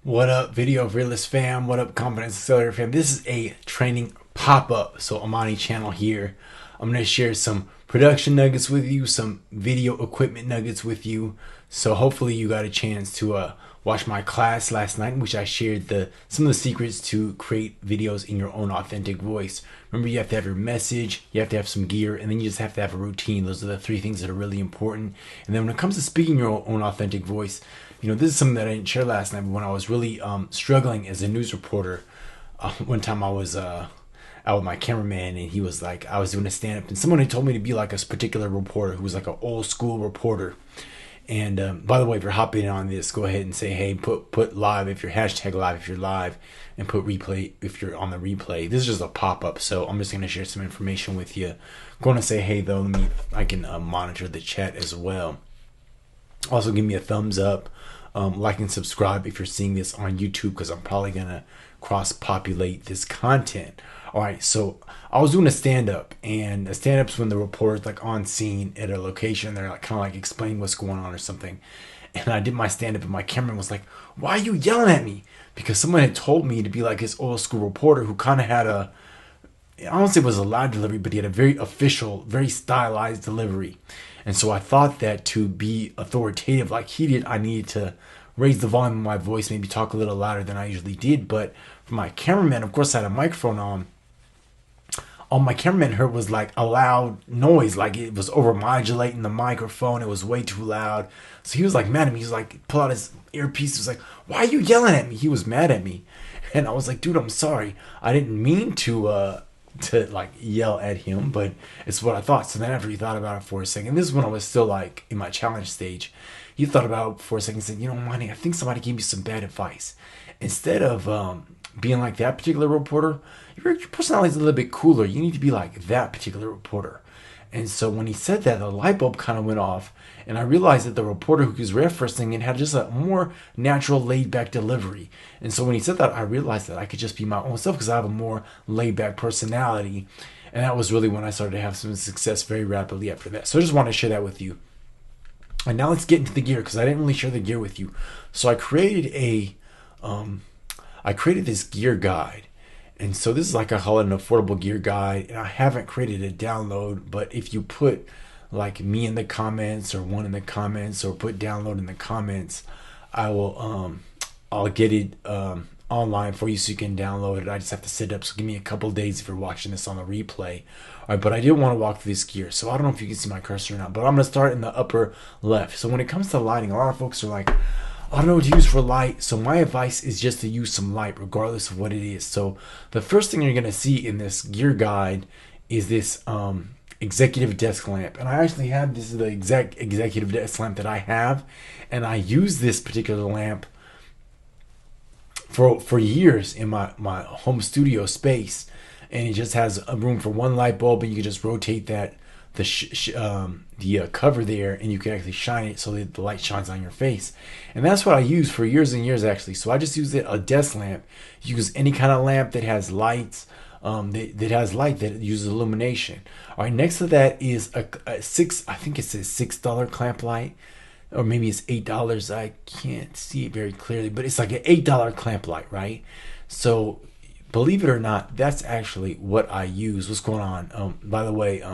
What up, Video Realist fam? What up, Confidence Accelerator fam? This is a training pop-up. So Amani Channel here. I'm going to share some production nuggets with you, some video equipment nuggets with you. So hopefully you got a chance to watch my class last night in which I shared some of the secrets to create videos in your own authentic voice. Remember, you have to have your message, you have to have some gear, and then you just have to have a routine. Those are the three things that are really important. And then when it comes to speaking your own authentic voice, this is something that I didn't share last night, but when I was really struggling as a news reporter, one time I was out with my cameraman, and he was like, I was doing a stand-up, and someone had told me to be like a particular reporter who was like an old school reporter. And by the way, if you're hopping on this, go ahead and say, hey, put live if you're hashtag live if you're live, and put replay if you're on the replay. This is just a pop-up, so I'm just going to share some information with you. I'm going to say, hey, though, I can monitor the chat as well. Also, give me a thumbs up, like and subscribe if you're seeing this on YouTube, because I'm probably going to cross-populate this content. All right, so I was doing a stand-up, and a stand-up's when the reporter's like on scene at a location. They're like kind of like explaining what's going on or something. And I did my stand-up, and my cameraman was like, why are you yelling at me? Because someone had told me to be like this old school reporter who kind of had I don't say it was a loud delivery, but he had a very official, very stylized delivery. And so I thought that to be authoritative like he did, I needed to raise the volume of my voice, maybe talk a little louder than I usually did. But for my cameraman, of course, I had a microphone on. All my cameraman heard was like a loud noise, like it was overmodulating the microphone. It was way too loud. So he was like mad at me. He was like, pull out his earpiece. He was like, why are you yelling at me? He was mad at me. And I was like, dude, I'm sorry. I didn't mean to like yell at him, but it's what I thought. So then after he thought about it for a second, this is when I was still like in my challenge stage, he thought about it for a second and said, Money, I think somebody gave me some bad advice. Instead of being like that particular reporter, your personality is a little bit cooler. You need to be like that particular reporter. And so when he said that, the light bulb kind of went off, and I realized that the reporter who was referencing it had just a more natural, laid-back delivery. And so when he said that, I realized that I could just be my own self because I have a more laid-back personality. And that was really when I started to have some success very rapidly after that. So I just wanted to share that with you. And now let's get into the gear, because I didn't really share the gear with you. So I created this gear guide. And so this is like, I call it an affordable gear guide, and I haven't created a download, but if you put like me in the comments or one in the comments or put download in the comments, I'll get it online for you so you can download it. I just have to set it up. So give me a couple days if you're watching this on the replay. All right, but I did want to walk through this gear. So I don't know if you can see my cursor or not, but I'm going to start in the upper left. So when it comes to lighting, a lot of folks are like, I don't know what to use for light. So my advice is just to use some light regardless of what it is. So the first thing you're going to see in this gear guide is this executive desk lamp. And I actually have, this is the exact executive desk lamp that I have. And I use this particular lamp for years in my home studio space. And it just has a room for one light bulb, and you can just rotate that the cover there, and you can actually shine it so that the light shines on your face. And that's what I use for years and years, actually. So I just use a desk lamp. You use any kind of lamp that has lights, that has light, that uses illumination. All right, next to that is a I think it says $6 clamp light, or maybe it's $8. I can't see it very clearly, but it's like an $8 clamp light, right? So believe it or not, that's actually what I use. What's going on? By the way,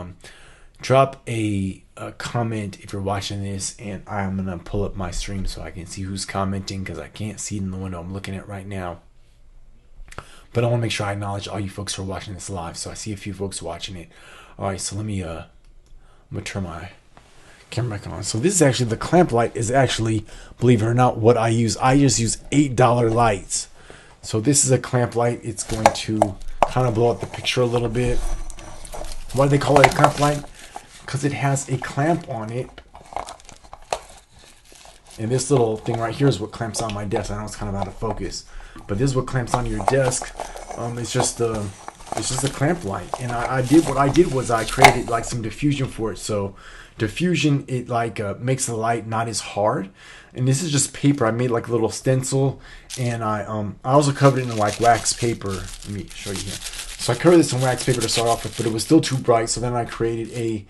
drop a comment if you're watching this, and I'm gonna pull up my stream so I can see who's commenting, because I can't see it in the window I'm looking at right now. But I want to make sure I acknowledge all you folks who are watching this live. So I see a few folks watching it. All right, so I'm gonna turn my camera back on. So this is actually, the clamp light is actually, believe it or not, what I use. I just use $8 lights. So this is a clamp light. It's going to kind of blow out the picture a little bit. Why do they call it a clamp light? Because it has a clamp on it. And this little thing right here is what clamps on my desk. I know it's kind of out of focus, but this is what clamps on your desk. It's just a clamp light. And what I did was I created like some diffusion for it. So diffusion, it like makes the light not as hard. And this is just paper. I made like a little stencil, and I also covered it in like wax paper. Let me show you here. So I covered this in wax paper to start off with, but it was still too bright. So then I created a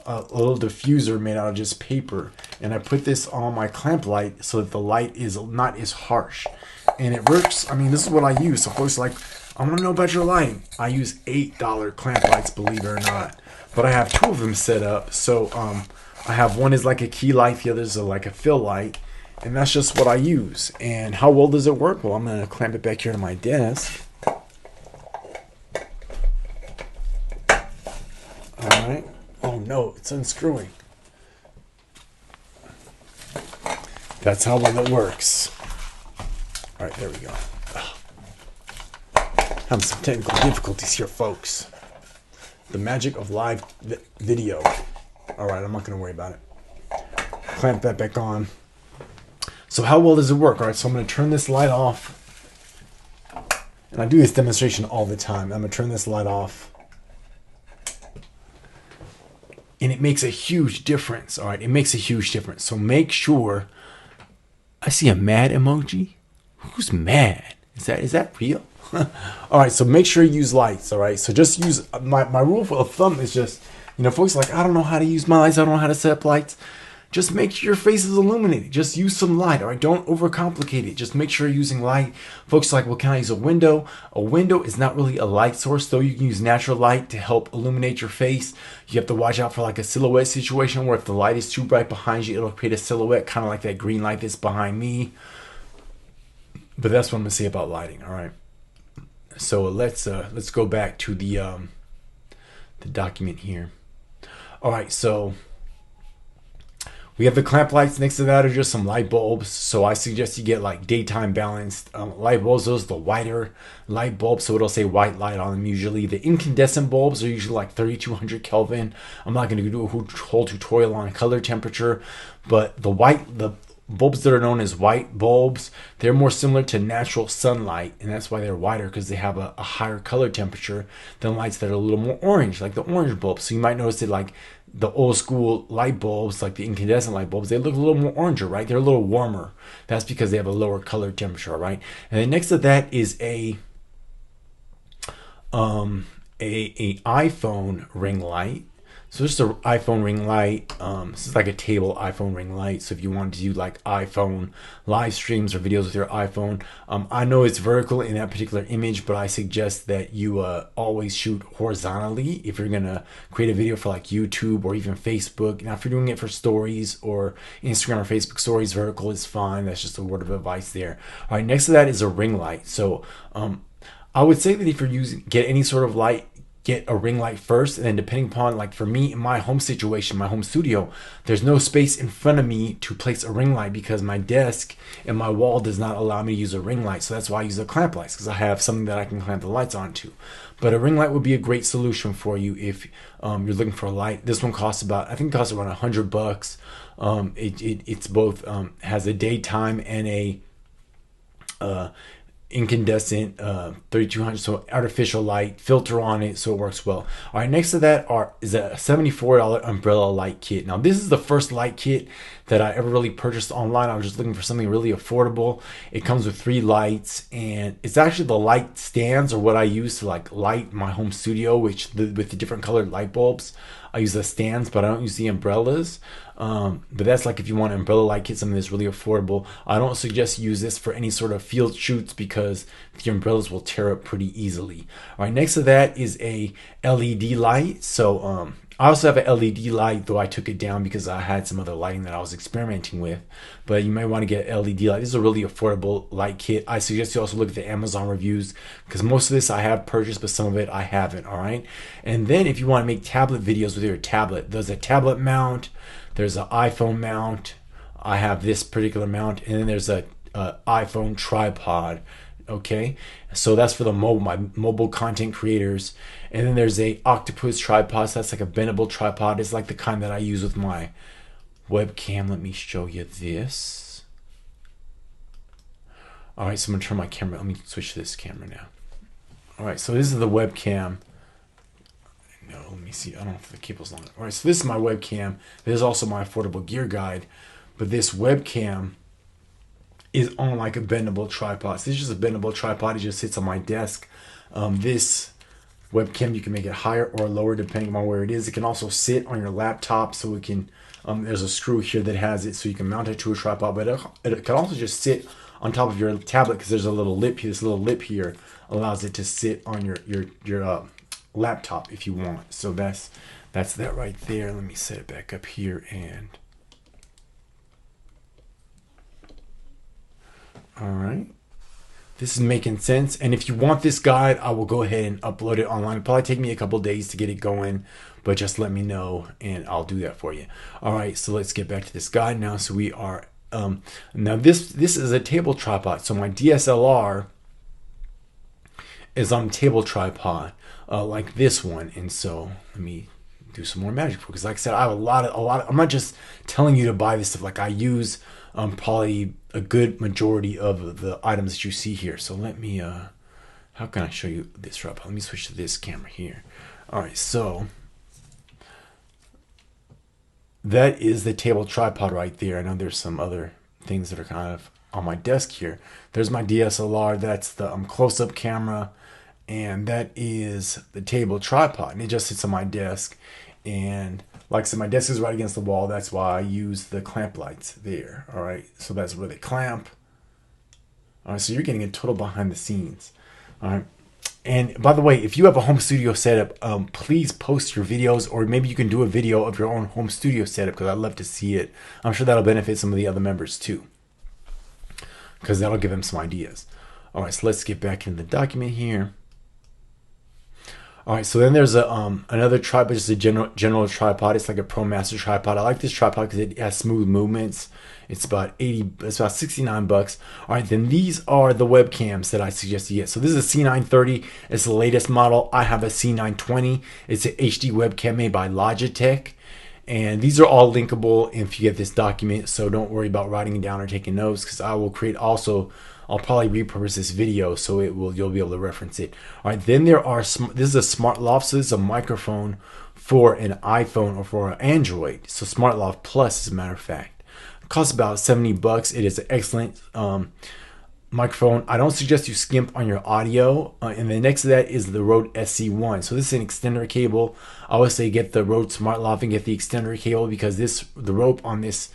a little diffuser made out of just paper, and I put this on my clamp light so that the light is not as harsh, and it works. I mean, this is what I use. So folks like, I want to know about your lighting. I use $8 clamp lights, believe it or not, but I have 2 of them set up. So I have one is like a key light, the other is like a fill light, and that's just what I use. And how well does it work? Well, I'm gonna clamp it back here to my desk. All right. Oh no, it's unscrewing. That's how well it works. All right, there we go. Having some technical difficulties here, folks. The magic of live video. All right, I'm not gonna worry about it. Clamp that back on. So how well does it work? All right, so I'm gonna turn this light off. And I do this demonstration all the time. I'm gonna turn this light off. And it makes a huge difference. All right, it makes a huge difference. So make sure. I see a mad emoji. Who's mad? Is that real? All right, so make sure you use lights. All right, so just use my rule of thumb is just, you know, folks like, I don't know how to use my lights. I don't know how to set up lights. Just make sure your face is illuminated. Just use some light. All right, don't overcomplicate it. Just make sure you're using light. Folks are like, well, can I use a window? A window is not really a light source, though. You can use natural light to help illuminate your face. You have to watch out for like a silhouette situation where if the light is too bright behind you, it'll create a silhouette, kind of like that green light that's behind me. But that's what I'm gonna say about lighting. All right. So let's go back to the document here. All right, so we have the clamp lights. Next to that are just some light bulbs. So I suggest you get like daytime balanced light bulbs. Those are the whiter light bulbs, so it'll say white light on them usually. The incandescent bulbs are usually like 3200 Kelvin. I'm not going to do a whole tutorial on color temperature, but the bulbs that are known as white bulbs, they're more similar to natural sunlight, and that's why they're whiter, because they have a higher color temperature than lights that are a little more orange, like the orange bulbs. So you might notice that like the old school light bulbs, like the incandescent light bulbs, they look a little more oranger, right? They're a little warmer. That's because they have a lower color temperature, right? And then next to that is a iPhone ring light. So just an iPhone ring light. This is like a table iPhone ring light. So if you want to do like iPhone live streams or videos with your iPhone, I know it's vertical in that particular image, but I suggest that you always shoot horizontally if you're gonna create a video for like YouTube or even Facebook. Now, if you're doing it for stories or Instagram or Facebook stories, vertical is fine. That's just a word of advice there. All right, next to that is a ring light. So I would say that if you're get any sort of light, get a ring light first, and then depending upon, like for me in my home situation, my home studio, there's no space in front of me to place a ring light because my desk and my wall does not allow me to use a ring light. So that's why I use the clamp lights, because I have something that I can clamp the lights onto. But a ring light would be a great solution for you if you're looking for a light. This one costs about, I think it costs around $100. It's both has a daytime and a incandescent 3200, so artificial light filter on it, so it works well. All right, next to that is a $74 umbrella light kit. Now this is the first light kit that I ever really purchased online. I was just looking for something really affordable. It comes with 3 lights, and it's actually the light stands or what I use to like light my home studio, with the different colored light bulbs. I use the stands, but I don't use the umbrellas. But that's like if you want an umbrella light kit, something that's really affordable. I don't suggest you use this for any sort of field shoots because the umbrellas will tear up pretty easily. All right, next to that is a LED light. So I also have an LED light, though I took it down because I had some other lighting that I was experimenting with. But you might want to get an LED light. This is a really affordable light kit. I suggest you also look at the Amazon reviews because most of this I have purchased, but some of it I haven't. All right. And then if you want to make tablet videos with your tablet, there's a tablet mount, there's an iPhone mount. I have this particular mount, and then there's a iPhone tripod. Okay, so that's for my mobile content creators. And then there's a octopus tripod. So that's like a bendable tripod. It's like the kind that I use with my webcam. Let me show you this. All right, so I'm gonna turn my camera. Let me switch to this camera now. All right, so this is the webcam. No, let me see. I don't know if the cable's long. All right, so this is my webcam. This is also my affordable gear guide, but this webcam is on like a bendable tripod. So this is just a bendable tripod. It just sits on my desk. This webcam. You can make it higher or lower depending on where it is. It can also sit on your laptop, so it can, there's a screw here that has it so you can mount it to a tripod, but it can also just sit on top of your tablet because there's a little lip here. This little lip here allows it to sit on your laptop if you want. So that's that right there. Let me set it back up here, and all right. This is making sense. And if you want this guide, I will go ahead and upload it online. It'll probably take me a couple days to get it going, but just let me know and I'll do that for you. All right, so let's get back to this guide now. So we are, now this is a table tripod. So my DSLR is on table tripod like this one. And so let me do some more magic because like I said, I have a lot of, I'm not just telling you to buy this stuff. Like I use probably a good majority of the items that you see here. So let me, how can I show you this tripod? Let me switch to this camera here. All right, so that is the table tripod right there. I know there's some other things that are kind of on my desk here. There's my DSLR, that's the close-up camera, and that is the table tripod, and it just sits on my desk. And like I said, my desk is right against the wall. That's why I use the clamp lights there. All right, so that's where they clamp. All right, so you're getting a total behind the scenes. All right, and by the way, if you have a home studio setup, please post your videos, or maybe you can do a video of your own home studio setup because I'd love to see it. I'm sure that'll benefit some of the other members too, because that'll give them some ideas. All right, so let's get back into the document here. All right, so then there's a another tripod, just a general tripod. It's like a Pro Master tripod. I like this tripod because it has smooth movements. It's about 80. It's about 69 bucks. All right, then these are the webcams that I suggest you get. So this is a C930. It's the latest model. I have a C920. It's an HD webcam made by Logitech. And these are all linkable if you get this document. So don't worry about writing it down or taking notes, because I will create also. I'll probably repurpose this video so you'll be able to reference it. All right, then there are this is a Smart Loft, so this is a microphone for an iPhone or for an Android. So Smart Loft Plus, as a matter of fact, it costs about 70 bucks. It is an excellent microphone. I don't suggest you skimp on your audio. And then next to that is the Rode SC1. So this is an extender cable. I always say get the Rode Smart Loft and get the extender cable, because the rope on this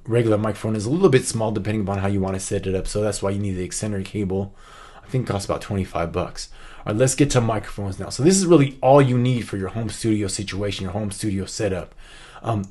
regular microphone is a little bit small depending upon how you want to set it up. So that's why you need the extender cable. I think it costs about 25 bucks. All right, let's get to microphones now. So this is really all you need for your home studio situation, your home studio setup.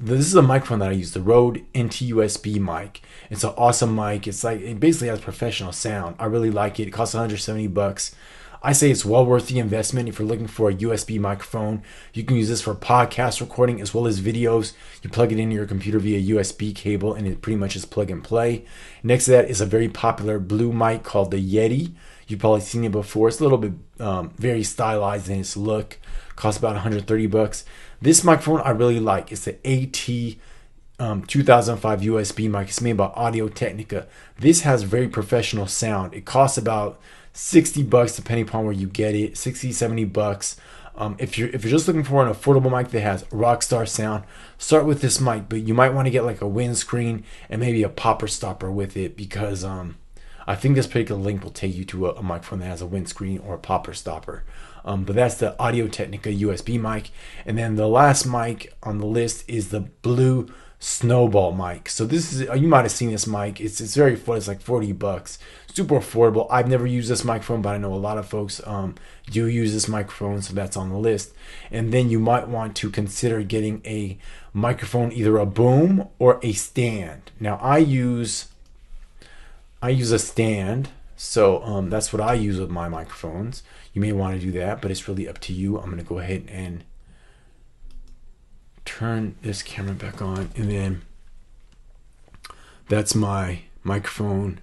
This is a microphone that I use, the Rode NT-USB mic. It's an awesome mic. It's like, it basically has professional sound. I really like it. It costs 170 bucks. I say it's well worth the investment. If you're looking for a USB microphone, you can use this for podcast recording as well as videos. You plug it into your computer via USB cable, and it pretty much is plug and play. Next to that is a very popular blue mic called the Yeti. You've probably seen it before. It's a little bit very stylized in its look. Costs about 130 bucks. This microphone I really like. It's the AT 2005 USB mic. It's made by Audio Technica. This has very professional sound. It costs about 60 bucks depending upon where you get it. 60, 70 bucks. If you're just looking for an affordable mic that has rockstar sound, start with this mic, but you might want to get like a windscreen and maybe a popper stopper with it, because I think this particular link will take you to a microphone that has a windscreen or a popper stopper. But that's the Audio Technica USB mic. And then the last mic on the list is the Blue Snowball mic. So this is, you might have seen this mic. It's very affordable. It's like 40 bucks. Super affordable. I've never used this microphone, but I know a lot of folks do use this microphone, so that's on the list. And then you might want to consider getting a microphone, either a boom or a stand. Now I use a stand, so that's what I use with my microphones. You may want to do that, but it's really up to you. I'm going to go ahead and turn this camera back on, and then that's my microphone.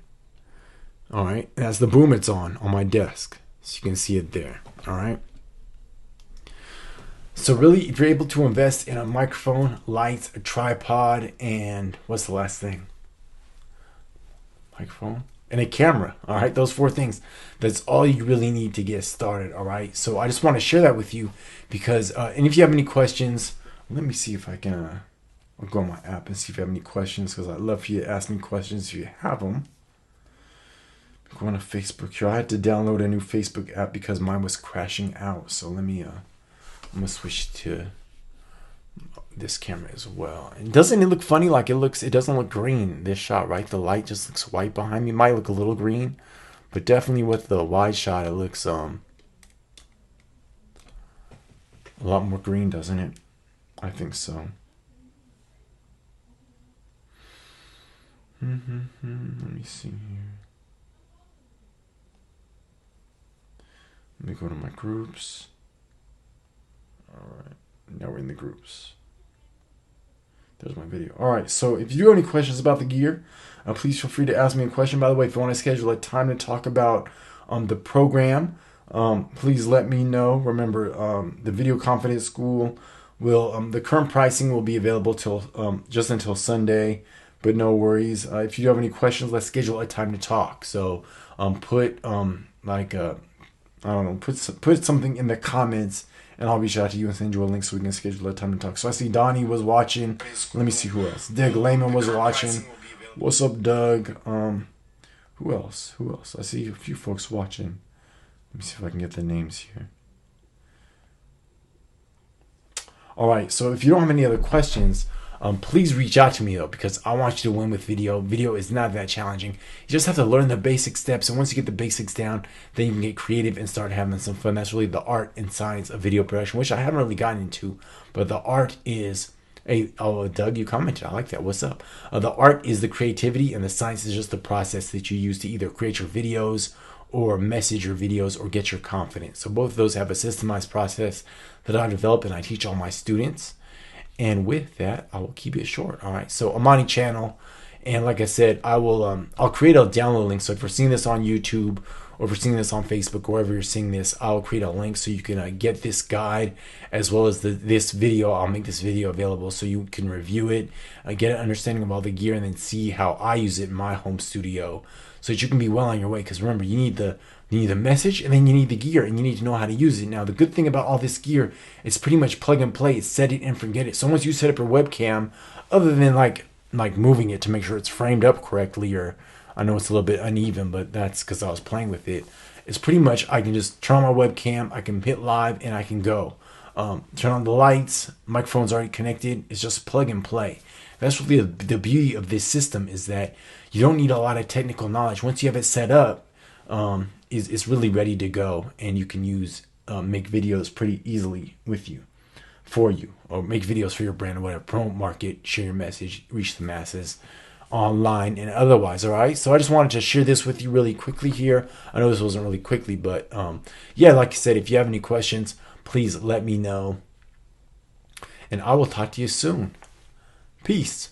All right, that's the boom it's on my desk, so you can see it there. All right, so really, if you're able to invest in a microphone, lights, a tripod, and what's the last thing? Microphone and a camera. All right, those four things, that's all you really need to get started. All right, so I just want to share that with you, because and if you have any questions, let me see if I can I'll go on my app and see if you have any questions, because I'd love for you to ask me questions if you have them. Of going to Facebook here. I had to download a new Facebook app because mine was crashing out. So let me, I'm going to switch to this camera as well. And doesn't it look funny? Like it doesn't look green, this shot, right? The light just looks white behind me. It might look a little green, but definitely with the wide shot, it looks a lot more green, doesn't it? I think so. Let me see here. Let me go to my groups. All right, now we're in the groups. There's my video. All right, so if you do have any questions about the gear, please feel free to ask me a question. By the way, if you want to schedule a time to talk about the program, please let me know. Remember, the Video Confidence School will, the current pricing will be available till just until Sunday, but no worries. If you do have any questions, let's schedule a time to talk. So put I don't know, put something in the comments, and I'll reach out to you and send you a link so we can schedule a time to talk. So I see Donnie was watching. Let me see who else. Doug Lehman was watching. What's up, Doug? Who else? Who else? I see a few folks watching. Let me see if I can get the names here. All right, so if you don't have any other questions, please reach out to me though, because I want you to win with video. Video is not that challenging. You just have to learn the basic steps, and once you get the basics down, then you can get creative and start having some fun. That's really the art and science of video production, which I haven't really gotten into, but the art is Doug, you commented. I like that. What's up? The art is the creativity, and the science is just the process that you use to either create your videos or message your videos or get your confidence. So both of those have a systemized process that I develop and I teach all my students. And with that, I will keep it short. All right. So Amani Channel, and like I said, I'll create a download link. So if you're seeing this on YouTube or if you're seeing this on Facebook, or wherever you're seeing this, I'll create a link so you can get this guide as well as this video. I'll make this video available so you can review it, get an understanding of all the gear, and then see how I use it in my home studio so that you can be well on your way. Because remember, you need the message, and then you need the gear, and you need to know how to use it. Now, the good thing about all this gear is pretty much plug and play. It's set it and forget it. So once you set up your webcam, other than like moving it to make sure it's framed up correctly, or I know it's a little bit uneven, but that's because I was playing with it. It's pretty much I can just turn on my webcam, I can hit live, and I can go. Turn on the lights, microphone's already connected. It's just plug and play. That's really the beauty of this system, is that you don't need a lot of technical knowledge. Once you have it set up, it's really ready to go, and you can make videos pretty easily for you, or make videos for your brand or whatever, promote, market, share your message, reach the masses online and otherwise. All right, so I just wanted to share this with you really quickly here. I know this wasn't really quickly, but yeah, like I said, if you have any questions, please let me know, and I will talk to you soon. Peace.